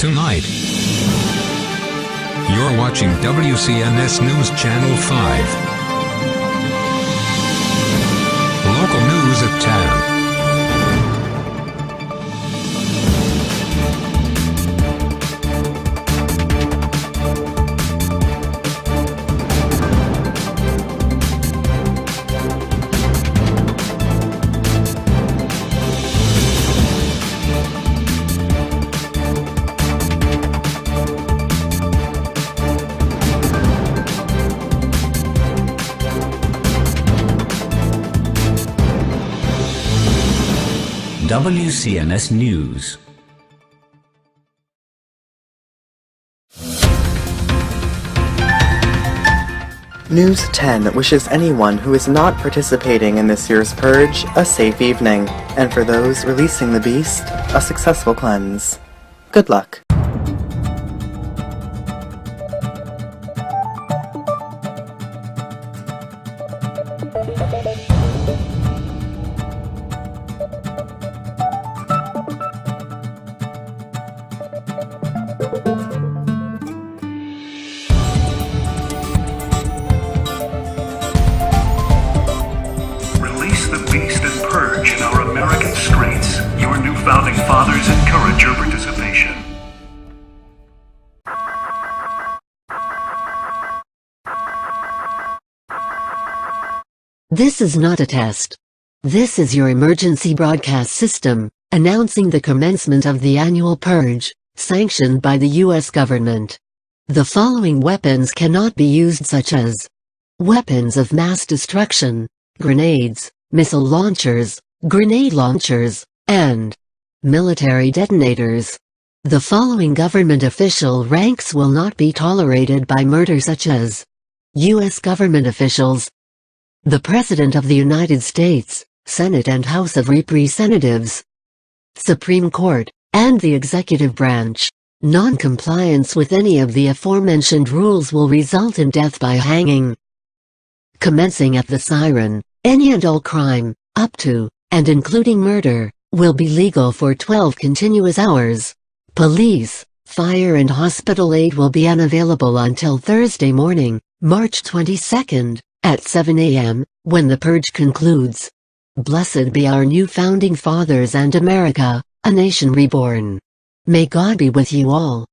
tonight. You're watching WCNS News Channel 5. Local news at 10. WCNS News. News 10 wishes anyone who is not participating in this year's Purge a safe evening, and for those releasing the beast, a successful cleanse. Good luck. Release the beast and purge in our American streets. Your new founding fathers encourage your participation. This is not a test. This is your emergency broadcast system, announcing the commencement of the annual purge, sanctioned by the U.S. government. The following weapons cannot be used, such as weapons of mass destruction, grenades, missile launchers, grenade launchers, and military detonators. The following government official ranks will not be tolerated by murder, such as U.S. government officials, the President of the United States, Senate and House of Representatives, Supreme Court, and the executive branch. Non-compliance with any of the aforementioned rules will result in death by hanging. Commencing at the siren, any and all crime, up to, and including murder, will be legal for 12 continuous hours. Police, fire and hospital aid will be unavailable until Thursday morning, March 22nd, at 7 a.m., when the purge concludes. Blessed be our new founding fathers and America, a nation reborn. May God be with you all.